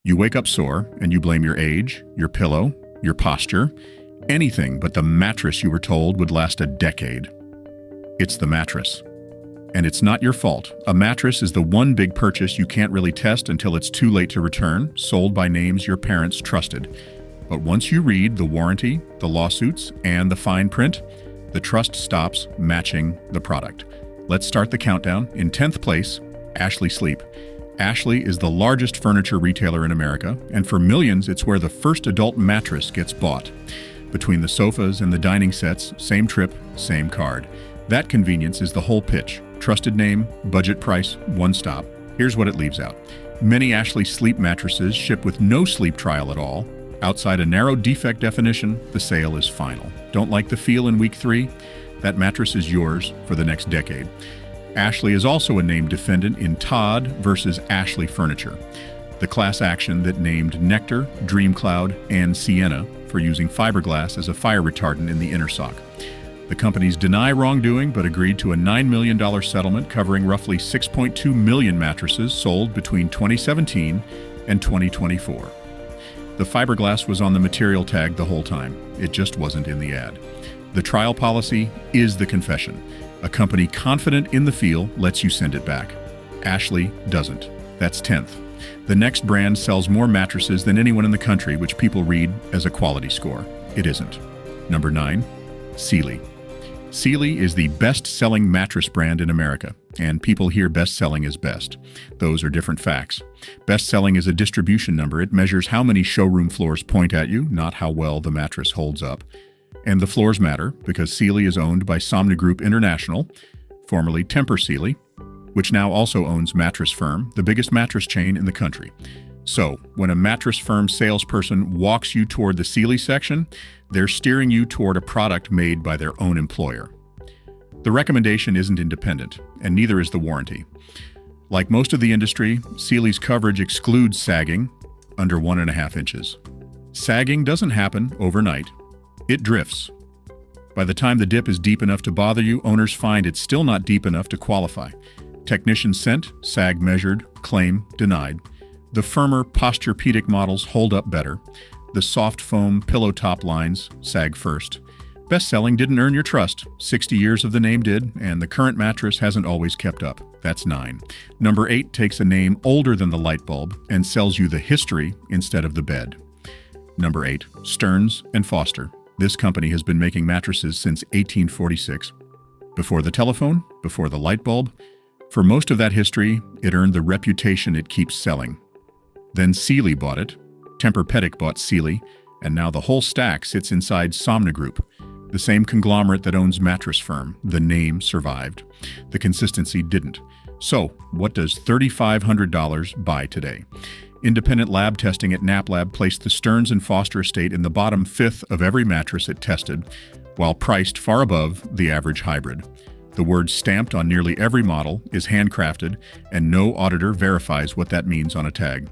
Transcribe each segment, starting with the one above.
You wake up sore and you blame your age, your pillow, your posture, anything but the mattress you were told would last a decade. It's the mattress. And it's not your fault. A mattress is the one big purchase you can't really test until it's too late to return, sold by names your parents trusted. But once you read the warranty, the lawsuits, and the fine print, the trust stops matching the product. Let's start the countdown. In 10th place, Ashley Sleep. Ashley is the largest furniture retailer in America, and for millions, it's where the first adult mattress gets bought. Between the sofas and the dining sets, same trip, same card. That convenience is the whole pitch. Trusted name, budget price, one stop. Here's what it leaves out. Many Ashley Sleep mattresses ship with no sleep trial at all. Outside a narrow defect definition, the sale is final. Don't like the feel in week 3? That mattress is yours for the next decade. Ashley is also a named defendant in Todd versus Ashley Furniture, the class action that named Nectar, DreamCloud, and Sienna for using fiberglass as a fire retardant in the inner sock. The companies deny wrongdoing but agreed to a $9 million settlement covering roughly 6.2 million mattresses sold between 2017 and 2024. The fiberglass was on the material tag the whole time. It just wasn't in the ad. The trial policy is the confession. A company confident in the feel lets you send it back. Ashley doesn't. That's 10th. The next brand sells more mattresses than anyone in the country, which people read as a quality score. It isn't. Number 9, Sealy. Sealy is the best-selling mattress brand in America, and people hear best-selling is best. Those are different facts. Best-selling is a distribution number. It measures how many showroom floors point at you, not how well the mattress holds up. And the floors matter because Sealy is owned by Somni Group International, formerly Tempur-Sealy, which now also owns Mattress Firm, the biggest mattress chain in the country. So, when a Mattress Firm salesperson walks you toward the Sealy section, they're steering you toward a product made by their own employer. The recommendation isn't independent, and neither is the warranty. Like most of the industry, Sealy's coverage excludes sagging under 1.5 inches. Sagging doesn't happen overnight. It drifts. By the time the dip is deep enough to bother you, owners find it's still not deep enough to qualify. Technicians sent, sag measured, claim denied. The firmer Posture-Pedic models hold up better. The soft foam pillow top lines sag first. Best-selling didn't earn your trust. 60 years of the name did, and the current mattress hasn't always kept up. That's 9. Number 8 takes a name older than the light bulb and sells you the history instead of the bed. Number 8, Stearns Foster. This company has been making mattresses since 1846. Before the telephone, before the light bulb. For most of that history, it earned the reputation it keeps selling. Then Sealy bought it, Tempur-Pedic bought Sealy, and now the whole stack sits inside Somni Group, the same conglomerate that owns Mattress Firm. The name survived. The consistency didn't. So, what does $3,500 buy today? Independent lab testing at NapLab placed the Stearns & Foster estate in the bottom 5th of every mattress it tested, while priced far above the average hybrid. The word stamped on nearly every model is handcrafted, and no auditor verifies what that means on a tag.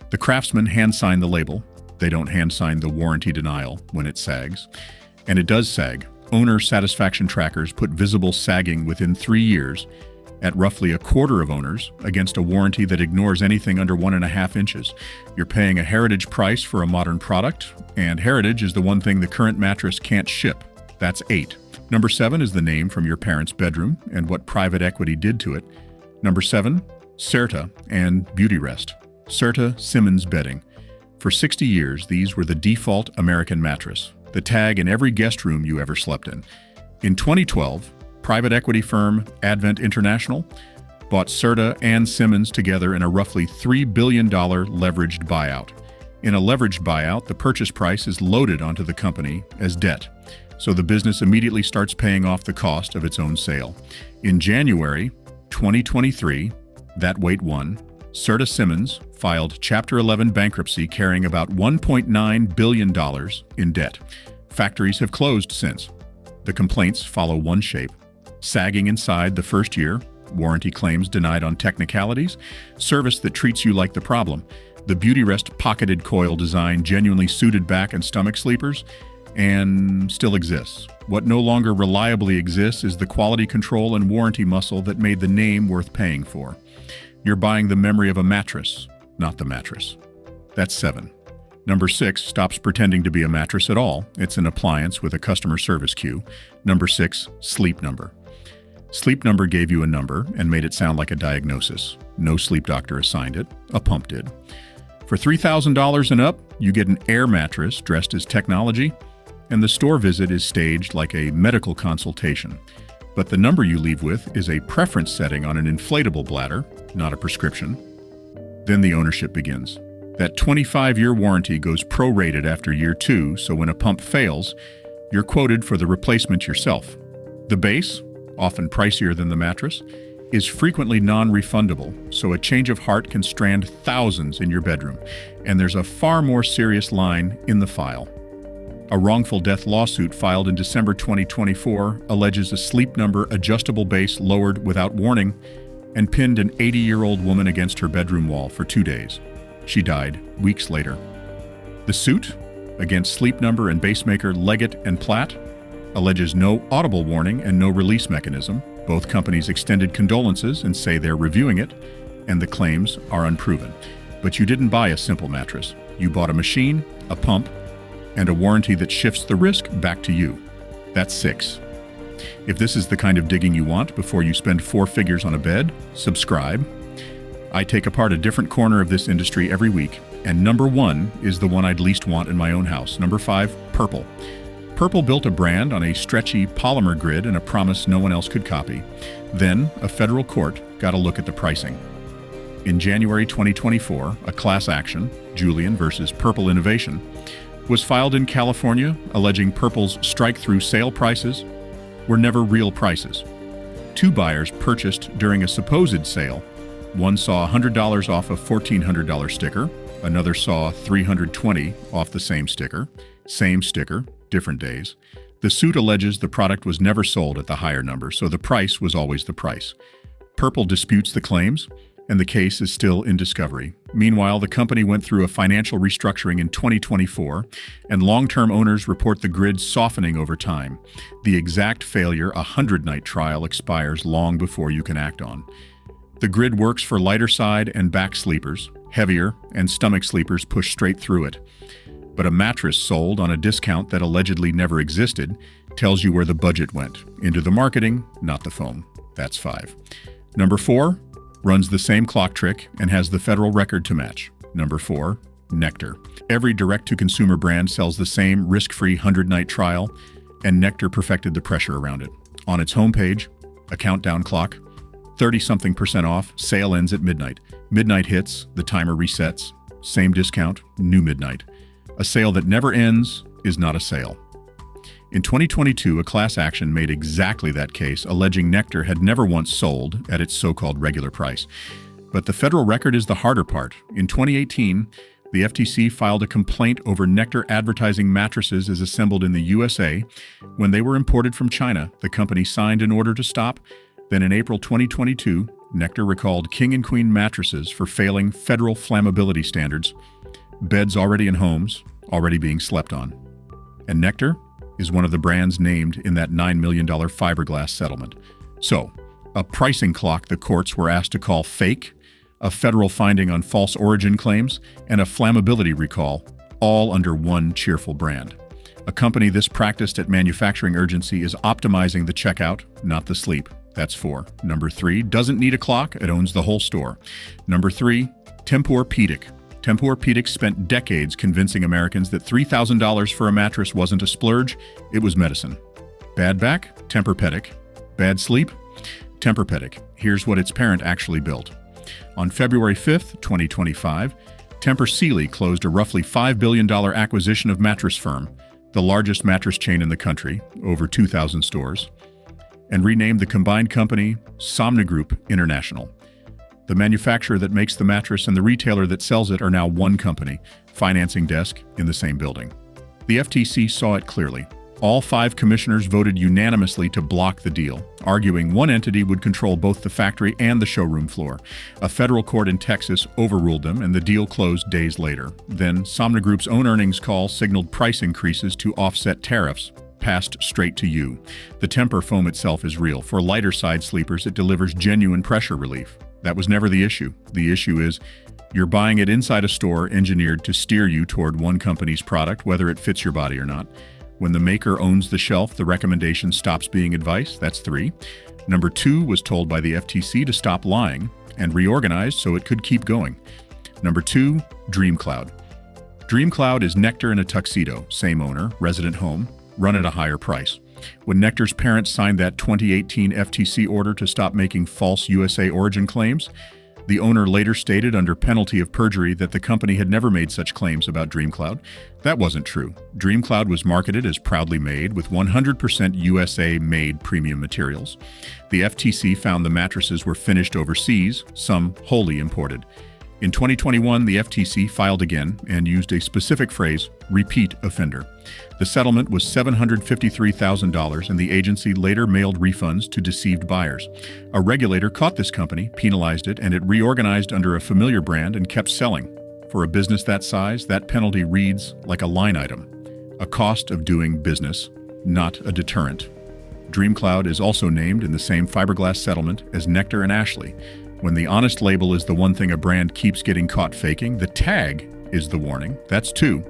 The craftsmen hand-sign the label. They don't hand-sign the warranty denial when it sags. And it does sag. Owner satisfaction trackers put visible sagging within 3 years at roughly a quarter of owners against a warranty that ignores anything under 1.5 inches. You're paying a heritage price for a modern product, and heritage is the one thing the current mattress can't ship. That's 8. Number 7 is the name from your parents' bedroom and what private equity did to it. Number 7, Serta Beautyrest. Serta Simmons bedding. For 60 years, these were the default American mattress, the tag in every guest room you ever slept in. In 2012, private equity firm Advent International bought Serta and Simmons together in a roughly $3 billion leveraged buyout. In a leveraged buyout, the purchase price is loaded onto the company as debt, so the business immediately starts paying off the cost of its own sale. In January 2023, that wait won, Serta Simmons filed Chapter 11 bankruptcy carrying about $1.9 billion in debt. Factories have closed since. The complaints follow one shape: sagging inside the first year, warranty claims denied on technicalities, service that treats you like the problem, the Beautyrest pocketed coil design genuinely suited back and stomach sleepers, and still exists. What no longer reliably exists is the quality control and warranty muscle that made the name worth paying for. You're buying the memory of a mattress, not the mattress. That's 7. Number 6 stops pretending to be a mattress at all. It's an appliance with a customer service queue. Number 6, Sleep Number. Sleep Number gave you a number and made it sound like a diagnosis. No sleep doctor assigned it. A pump did. For $3,000 and up, you get an air mattress dressed as technology, and the store visit is staged like a medical consultation. But the number you leave with is a preference setting on an inflatable bladder, not a prescription. Then the ownership begins. That 25-year warranty goes prorated after year 2, so when a pump fails, you're quoted for the replacement yourself. The base, often pricier than the mattress, is frequently non-refundable, so a change of heart can strand thousands in your bedroom, and there's a far more serious line in the file. A wrongful death lawsuit filed in December 2024 alleges a Sleep Number adjustable base lowered without warning and pinned an 80-year-old woman against her bedroom wall for 2 days. She died weeks later. The suit, against Sleep Number and basemaker Leggett & Platt, alleges no audible warning and no release mechanism. Both companies extended condolences and say they're reviewing it, and the claims are unproven. But you didn't buy a simple mattress. You bought a machine, a pump, and a warranty that shifts the risk back to you. That's 6. If this is the kind of digging you want before you spend 4 figures on a bed, subscribe. I take apart a different corner of this industry every week, and number 1 is the one I'd least want in my own house. Number 5, Purple. Purple built a brand on a stretchy polymer grid and a promise no one else could copy. Then, a federal court got a look at the pricing. In January 2024, a class action, Julian versus Purple Innovation, was filed in California alleging Purple's strike-through sale prices were never real prices. 2 buyers purchased during a supposed sale. One saw $100 off a $1,400 sticker. Another saw $320 off the same sticker, different days. The suit alleges the product was never sold at the higher number, so the price was always the price. Purple disputes the claims, and the case is still in discovery. Meanwhile, the company went through a financial restructuring in 2024, and long-term owners report the grid softening over time. The exact failure, a 100-night trial, expires long before you can act on. The grid works for lighter side and back sleepers. Heavier and stomach sleepers push straight through it. But a mattress sold on a discount that allegedly never existed tells you where the budget went. Into the marketing, not the foam. That's 5. Number 4 runs the same clock trick and has the federal record to match. Number 4, Nectar. Every direct-to-consumer brand sells the same risk-free 100-night trial, and Nectar perfected the pressure around it. On its homepage, a countdown clock, 30-something% off, sale ends at midnight. Midnight hits, the timer resets, same discount, new midnight. A sale that never ends is not a sale. In 2022, a class action made exactly that case, alleging Nectar had never once sold at its so-called regular price. But the federal record is the harder part. In 2018, the FTC filed a complaint over Nectar advertising mattresses as assembled in the USA. When they were imported from China, the company signed an order to stop. Then in April 2022, Nectar recalled King and Queen mattresses for failing federal flammability standards. Beds already in homes, already being slept on. And Nectar is one of the brands named in that $9 million fiberglass settlement. So, a pricing clock the courts were asked to call fake, a federal finding on false origin claims, and a flammability recall, all under one cheerful brand. A company this practiced at manufacturing urgency is optimizing the checkout, not the sleep. That's 4. Number 3, doesn't need a clock, it owns the whole store. Number 3, Tempur-Pedic. Tempur-Pedic spent decades convincing Americans that $3,000 for a mattress wasn't a splurge, it was medicine. Bad back? Tempur-Pedic. Bad sleep? Tempur-Pedic. Here's what its parent actually built. On February 5th, 2025, Tempur-Sealy closed a roughly $5 billion acquisition of Mattress Firm, the largest mattress chain in the country, over 2,000 stores, and renamed the combined company Somnigroup International. The manufacturer that makes the mattress and the retailer that sells it are now one company, financing desk in the same building. The FTC saw it clearly. All 5 commissioners voted unanimously to block the deal, arguing one entity would control both the factory and the showroom floor. A federal court in Texas overruled them, and the deal closed days later. Then, Somnigroup's own earnings call signaled price increases to offset tariffs, passed straight to you. The Tempur foam itself is real. For lighter side sleepers, it delivers genuine pressure relief. That was never the issue. The issue is, You're buying it inside a store engineered to steer you toward one company's product, whether it fits your body or not. When the maker owns the shelf, the recommendation stops being advice. That's 3. Number 2 was told by the FTC to stop lying and reorganized so it could keep going. Number 2, DreamCloud. DreamCloud is Nectar in a tuxedo, same owner, resident home, run at a higher price. When Nectar's parents signed that 2018 FTC order to stop making false USA origin claims, the owner later stated under penalty of perjury that the company had never made such claims about DreamCloud. That wasn't true. DreamCloud was marketed as proudly made with 100% USA-made premium materials. The FTC found the mattresses were finished overseas, some wholly imported. In 2021, the FTC filed again and used a specific phrase, repeat offender. The settlement was $753,000, and the agency later mailed refunds to deceived buyers. A regulator caught this company, penalized it, and it reorganized under a familiar brand and kept selling. For a business that size, that penalty reads like a line item, a cost of doing business, not a deterrent. DreamCloud is also named in the same fiberglass settlement as Nectar and Ashley. When the honest label is the one thing a brand keeps getting caught faking, the tag is the warning. That's 2.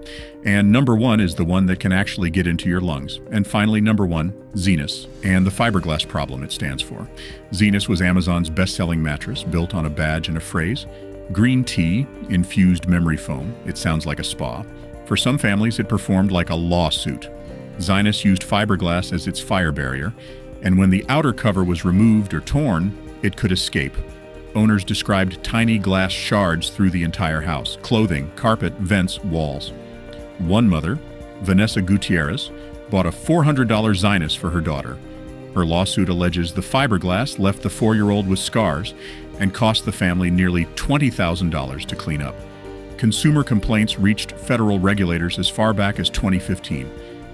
And number 1 is the one that can actually get into your lungs. And finally, number 1, Zinus, and the fiberglass problem it stands for. Zinus was Amazon's best-selling mattress, built on a badge and a phrase. Green tea, infused memory foam. It sounds like a spa. For some families, it performed like a lawsuit. Zinus used fiberglass as its fire barrier, and when the outer cover was removed or torn, it could escape. Owners described tiny glass shards through the entire house, clothing, carpet, vents, walls. One mother, Vanessa Gutierrez, bought a $400 Zinus for her daughter. Her lawsuit alleges the fiberglass left the 4-year-old with scars and cost the family nearly $20,000 to clean up. Consumer complaints reached federal regulators as far back as 2015.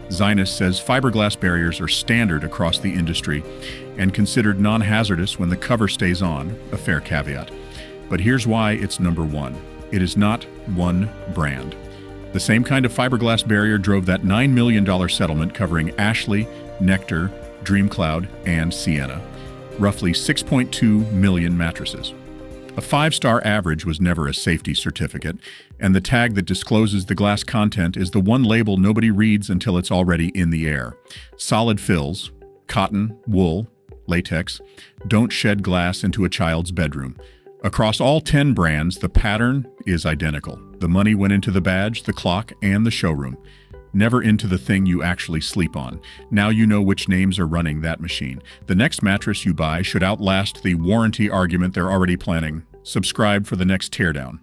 Zinus says fiberglass barriers are standard across the industry and considered non-hazardous when the cover stays on, a fair caveat. But here's why it's number 1. It is not one brand. The same kind of fiberglass barrier drove that $9 million settlement covering Ashley, Nectar, DreamCloud, and Sienna. Roughly 6.2 million mattresses. A 5-star average was never a safety certificate, and the tag that discloses the glass content is the one label nobody reads until it's already in the air. Solid fills, cotton, wool, latex, don't shed glass into a child's bedroom. Across all 10 brands, the pattern is identical. The money went into the badge, the clock, and the showroom. Never into the thing you actually sleep on. Now you know which names are running that machine. The next mattress you buy should outlast the warranty argument they're already planning. Subscribe for the next teardown.